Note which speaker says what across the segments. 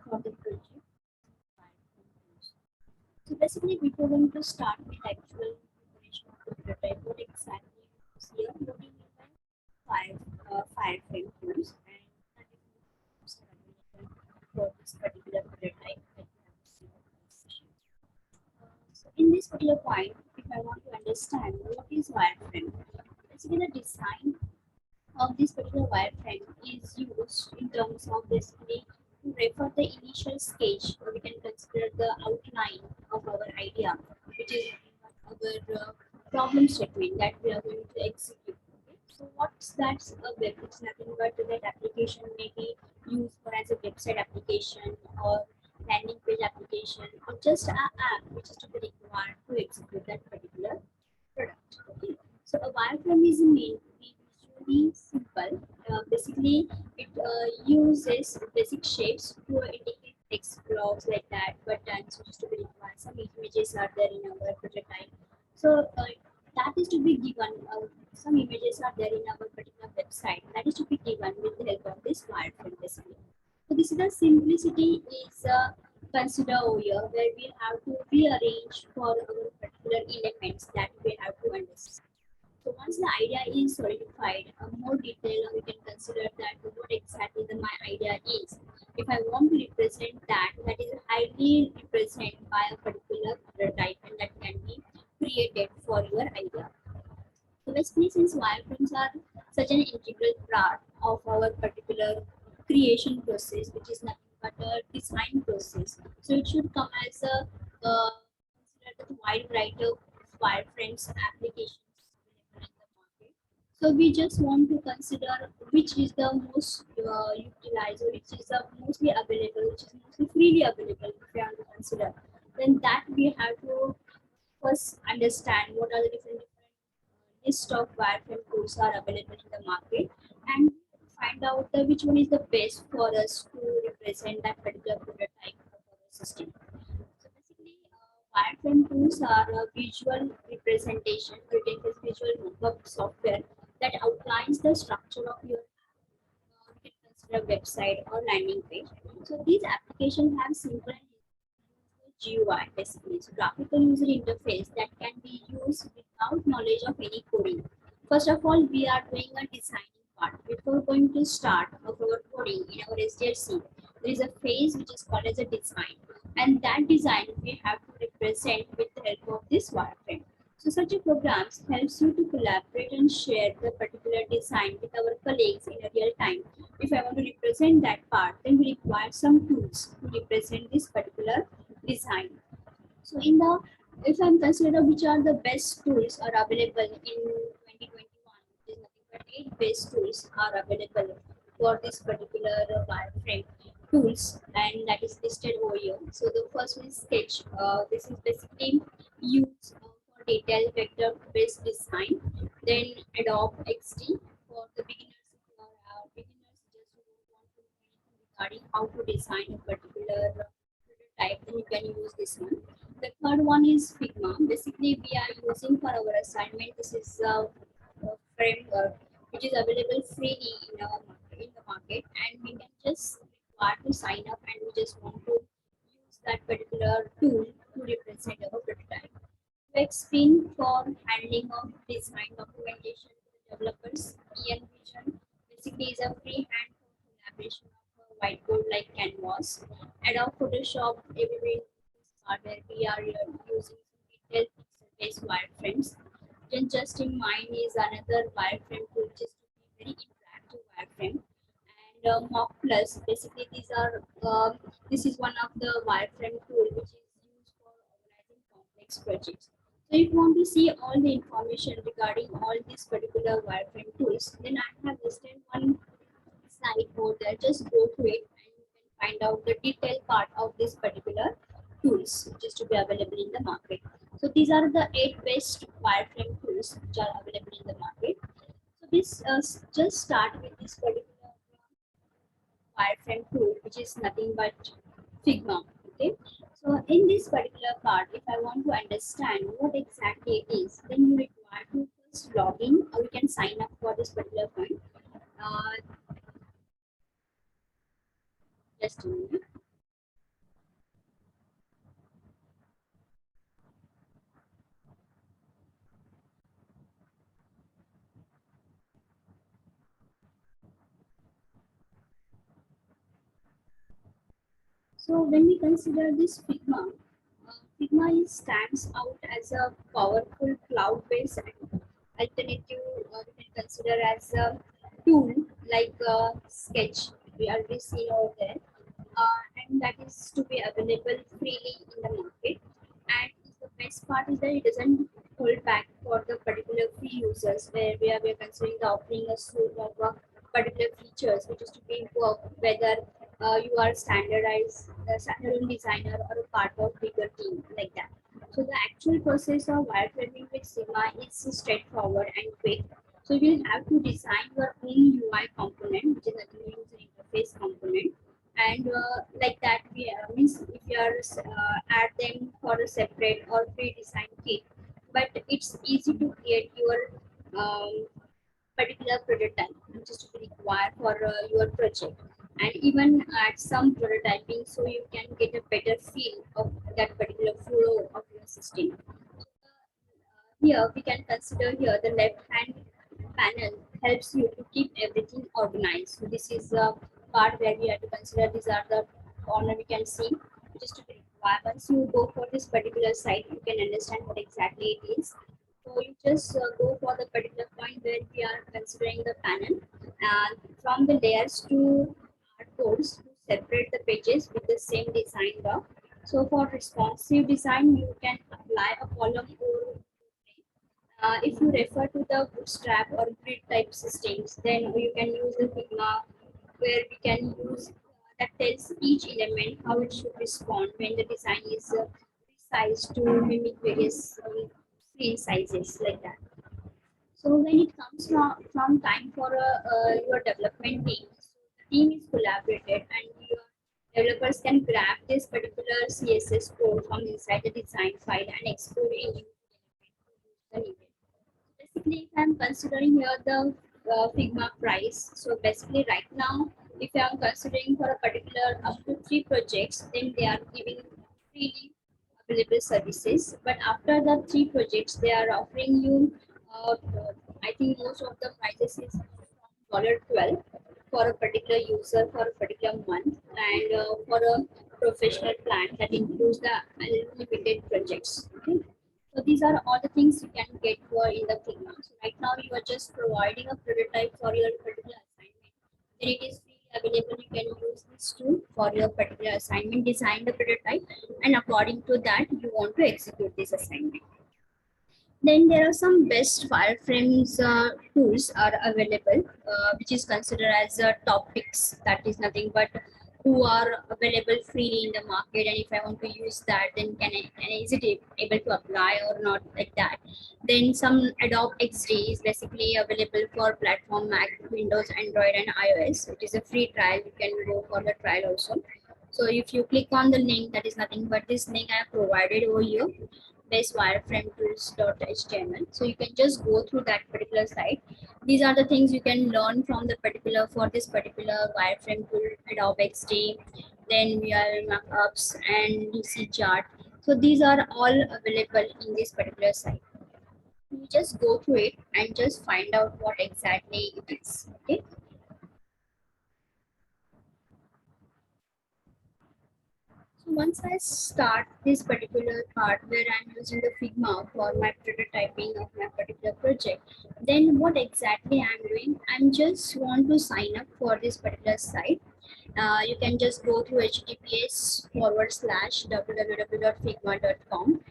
Speaker 1: for the project. So basically, before going to start with actual preparation of the prototype, what exactly is here? What do you mean by wireframe tools and the different tools are available for this particular prototype that you have seen in this session. So in this particular point, if I want to understand what is wireframe, basically the design of this particular wireframe is used in terms of basically to refer the initial sketch, or we can consider the outline of our idea, which is our problem statement that we are going to execute. Okay? So what's that a web? It's nothing but that application may be used for as a website application or landing page application or just an app which is to be required to execute that particular product. Okay. So a wireframe is meant to be visually simple. Basically, it uses basic shapes to indicate text blocks like that, buttons, which is to be required. Some images are there in our prototype. So that is to be given. Some images are there in our particular website. That is to be given with the help of this wireframe basically. So this is the simplicity is consider over here where we have to rearrange for our particular elements that we have to understand. So once the idea is solidified, a more detail we can consider that what exactly my idea is. If I want to represent that, that is highly represented by a particular prototype and that can be created for your idea. So basically, since wireframes are such an integral part of our particular creation process, which is nothing but a design process, so it should come as a consider the wide variety of wireframes applications available in the market. So we just want to consider which is the most utilized or which is the mostly available, which is mostly freely available. If we want to consider, then that we have to first understand what are the different list of wireframe tools are available in the market and find out which one is the best for us to represent that particular prototype of our system. So basically, wireframe tools are a visual representation, or it is visual mockup software that outlines the structure of your you can consider website or landing page. So these applications have simple and GUI basically, so graphical user interface that can be used without knowledge of any coding. First of all, we are doing a designing part. Before going to start of our coding in our SDLC, there is a phase which is called as a design, and that design we have to represent with the help of this wireframe. So such a programs helps you to collaborate and share the particular design with our colleagues in a real time. If I want to represent that part, then we require some tools to represent this particular design. So in the if I'm consider which are the best tools are available in 2021, which is nothing but 8 best tools are available for this particular wireframe tools, and that is listed over here. So the first one is Sketch. This is basically used for detailed vector-based design. Then Adobe XD for the beginners. If you are beginners, just you don't want to know anything regarding how to design a particular prototype, then you can use this one. The third one is Figma. Basically, we are using for our assignment. This is a framework which is available freely in our in the market, and we can just require to sign up, and we just want to use that particular tool to represent our prototype. Xpin for handling of design documentation to the developers. Vision basically is a freehand collaboration of a whiteboard like Canvas. Adobe Photoshop, everywhere hardware we are using detailed pixel-based wireframes. Then just in mind is another wireframe tool, which is to be very interactive wireframe. And Mock Plus, basically these are this is one of the wireframe tool which is used for organizing complex projects. So if you want to see all the information regarding all these particular wireframe tools, then I have listed one site over there. Just go to it and you can find out the detailed part of this particular tools which is to be available in the market. So these are the 8 best wireframe tools which are available in the market. So this just start with this particular wireframe tool, which is nothing but Figma. Okay. So in this particular part, if I want to understand what exactly it is, then you require to first log in, or you can sign up for this particular point. Uh, just a minute. So when we consider this Figma, Figma stands out as a powerful cloud-based alternative. We can consider as a tool like Sketch. We already seen over there, and that is to be available freely in the market. And the best part is that it doesn't hold back for the particular free users, where we are considering the offering a suite of particular features, which is to be work whether you are standardized, standalone designer or a part of bigger team like that. So the actual process of wireframing with Sigma is straightforward and quick. So you'll have to design your own UI component, which is a user interface component, and like that we means if you are add them for a separate or pre-designed kit, but it's easy to create your particular prototype which is to be required for your project, and even add some prototyping so you can get a better feel of that particular flow of your system. Here we can consider here the left hand panel helps you to keep everything organized. So this is a part where we have to consider these are the corner we can see just to be required. Once you go for this particular site, you can understand what exactly it is. So you just go for the particular point where we are considering the panel, and from the layers to codes to separate the pages with the same design block. So for responsive design, you can apply a column or if you refer to the bootstrap or grid type systems, then you can use the Figma, where we can use that tells each element how it should respond when the design is resized to mimic various screen sizes like that. So when it comes from time for your development team, so the team is collaborated and your developers can grab this particular CSS code from inside the design file and export a new element. Basically, if I'm considering here the Figma price, so basically right now, if I'm considering for a particular up to 3 projects, then they are giving freely available services. But after the 3 projects, they are offering you, I think most of the prices is $12 for a particular user for a particular month, and for a professional plan that includes the unlimited projects. Okay? So these are all the things you can get for in the Figma. So right now you are just providing a prototype for your particular assignment. Then it is freely available. You can use this tool for your particular assignment, design the prototype, and according to that you want to execute this assignment. Then there are some best wireframes tools are available, which is considered as top picks. That is nothing but who are available freely in the market. And if I want to use that, then is it able to apply or not like that? Then some Adobe XD is basically available for platform Mac, Windows, Android, and iOS. It is a free trial. You can go for the trial also. So if you click on the link, that is nothing but this link I have provided over here, base wireframe tools.html. So you can just go through that particular site. These are the things you can learn from the particular for this particular wireframe tool, Adobe XD. Then we are markups and DC chart. So these are all available in this particular site. You just go through it and just find out what exactly it is. Okay. So once I start this particular part where I'm using the Figma for my prototyping of my particular project, then what exactly I'm doing? I'm just want to sign up for this particular site. You can just go through https://www.figma.com,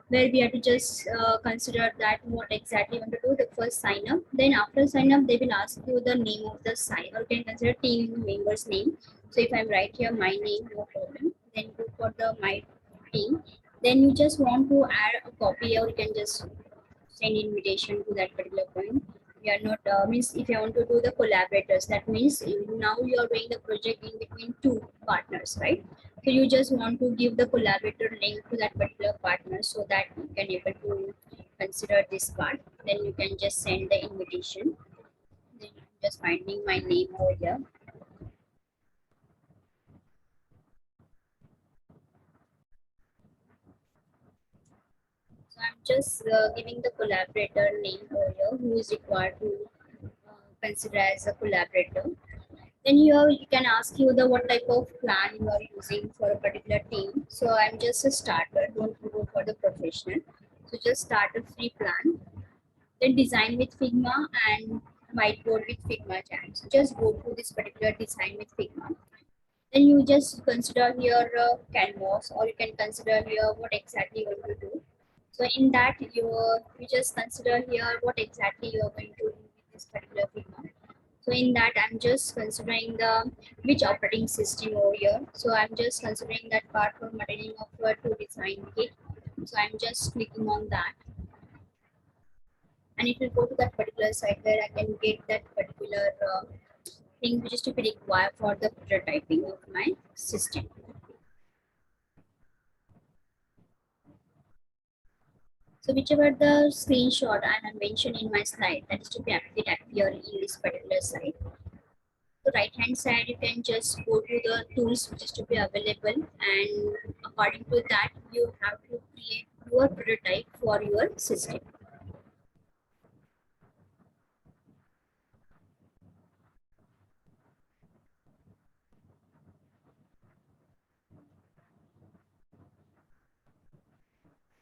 Speaker 1: where we have to just consider that what exactly you want to do, the first sign up. Then after sign up, they will ask you the name of the site, or you can consider team member's name. So if I'm right here my name, no problem. Then go for the my team. Then you just want to add a copy, or you can just send invitation to that particular point. We are not means if you want to do the collaborators, that means now you are doing the project in between two partners, right? So you just want to give the collaborator link to that particular partner so that you can able to consider this part. Then you can just send the invitation. Then I'm just finding my name over here. So I'm just giving the collaborator name over here who is required to consider as a collaborator. Then here you can ask you the what type of plan you are using for a particular team. So I'm just a starter, don't go for the professional. So just start a free plan. Then design with Figma and whiteboard with Figma chat. So just go through this particular design with Figma. Then you just consider here canvas, or you can consider here what exactly you want to do. So in that you just consider here what exactly you are going to do with this particular Figma. So in that I'm just considering the which operating system over here. So I'm just considering that part for material of to design kit. So I'm just clicking on that, and it will go to that particular site where I can get that particular thing which is to be required for the prototyping of my system. So whichever the screenshot I have mentioned in my slide, that is to be appear in this particular site. The right hand side you can just go to the tools which is to be available, and according to that you have to create your prototype for your system.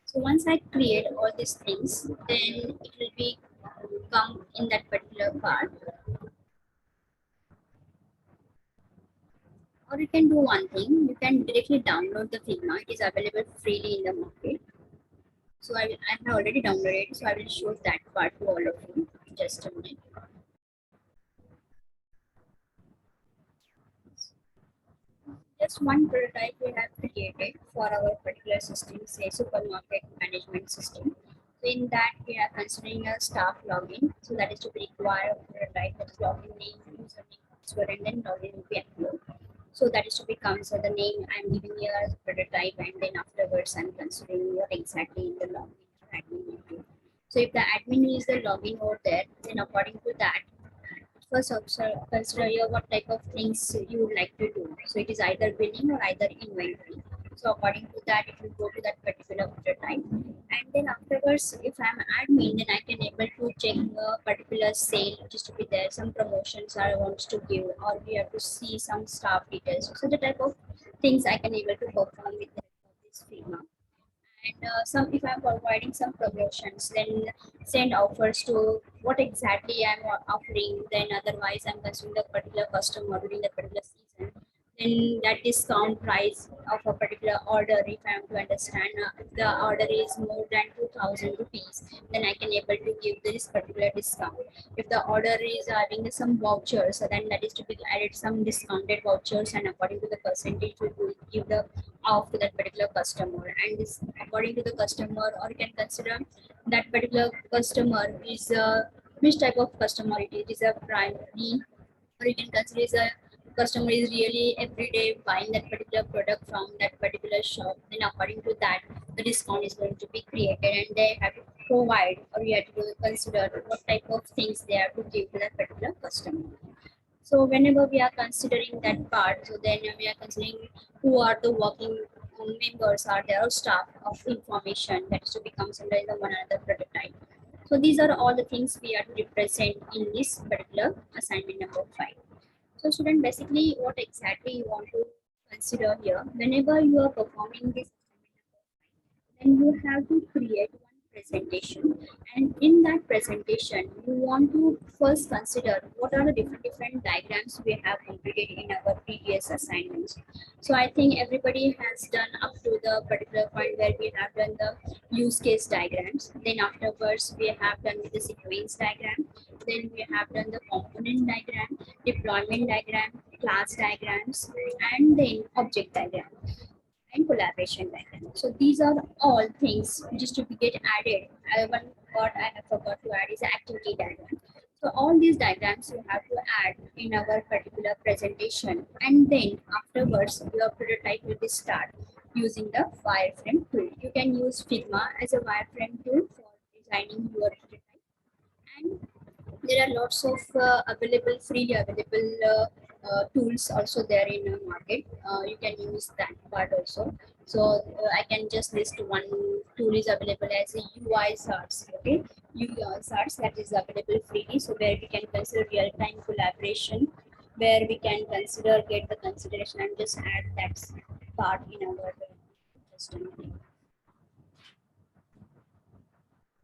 Speaker 1: So once I create all these things, then it will be come in that particular part. Or you can do one thing, you can directly download the Figma. It is available freely in the market. So I have already downloaded, so I will show that part to all of you. Just a minute. Just one prototype we have created for our particular system, say supermarket management system. So in that we are considering a staff login. So that is to be required a prototype, that is login name, username, password, and then login will be uploaded. So that is to become, so the name I'm giving here as prototype, and then afterwards I'm considering what exactly in the login admin will do. So if the admin is the login over there, then according to that, first consider here what type of things you would like to do. So it is either billing or either inventory. So according to that, it will go to that particular prototype. And then afterwards, if I'm admin, then I can able to check a particular sale which is to be there, some promotions I want to give, or we have to see some staff details. So the type of things I can able to perform with this Figma. And some if I'm providing some promotions, then send offers to what exactly I'm offering. Then otherwise I'm considering the particular customer during the particular season, then that discount price of a particular order, if I am to understand, if the order is more than 2000 rupees, then I can able to give this particular discount. If the order is having some vouchers, so then that is to be added some discounted vouchers, and according to the percentage we will give the off to that particular customer. And this according to the customer, or you can consider that particular customer is which type of customer it is, a primary, or you can consider is a customer is really every day buying that particular product from that particular shop. Then according to that, the discount is going to be created, and they have to provide, or you have to consider what type of things they have to give to that particular customer. So whenever we are considering that part, so then we are considering who are the working members, are there staff of information that is to become under the one another prototype. So these are all the things we are to represent in this particular assignment number 5. So student, basically what exactly you want to consider here, whenever you are performing this then you have to create one presentation, and in that presentation you want to first consider what are the different diagrams we have completed in our previous assignments. So I think everybody has done up to the particular point where we have done the use case diagrams, then afterwards we have done with the sequence diagram, then we have done the component diagram, deployment diagram, class diagrams, and then object diagram and collaboration diagram. So these are all things which is to be get added. One what I have forgot to add is the activity diagram. So all these diagrams you have to add in our particular presentation, and then afterwards your prototype will be start using the wireframe tool. You can use Figma as a wireframe tool for designing your prototype, and there are lots of available freely available tools also there in the market. You can use that part also. So I can just list one tool is available as a UI SARS. Okay, UI SARS that is available freely. So where we can consider real-time collaboration where we can get the consideration and just add that part in our just a minute.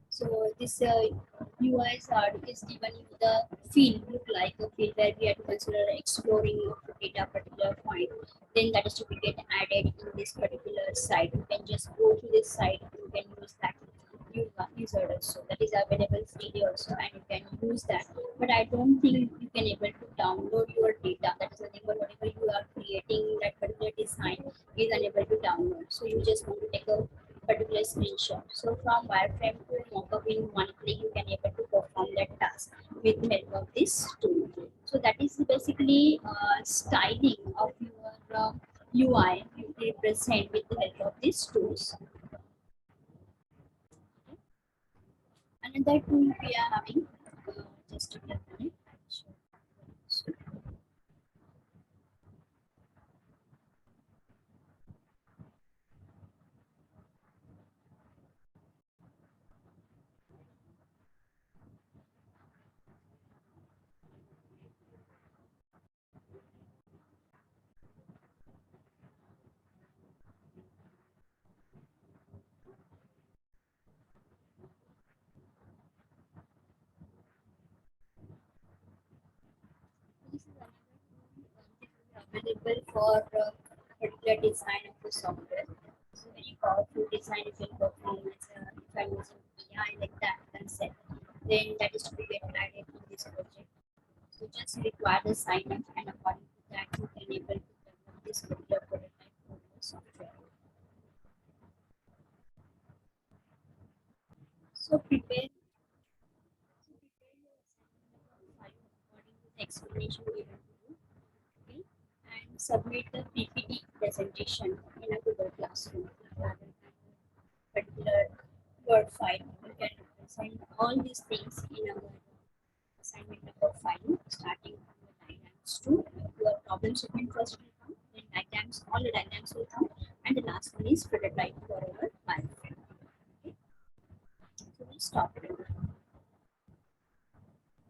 Speaker 1: So this UIs are is given you the field, look like a field where we have to consider exploring of data particular point. Then that is to be get added in this particular site. You can just go to this site. You can use that user also. That is available freely also, and you can use that. But I don't think you can able to download your data. That is nothing but whatever you are creating that particular design is unable to download. So you just want to take a particular screenshot. So from wireframe to mockup in one click, you can able to perform that task with the help of this tool. So that is basically styling of your UI you represent with the help of these tools. Another tool we are having, just a minute. I'll show you. This is available for particular design of the software. So very powerful design you can perform as if I'm using AI like that concept, then that is to be get added in this project. So just require the sign up, and according to that you can able to develop this particular prototype for the software. So prepare your file according to the explanation we have to do, okay? And submit the PPT presentation in a Google Classroom rather than particular Word file. You can represent all these things in our assignment number 5, starting from the diagrams to your problem statement first will come, then diagrams, all the diagrams will come, and the last one is prototype for our wireframe. Okay, so we'll stop it.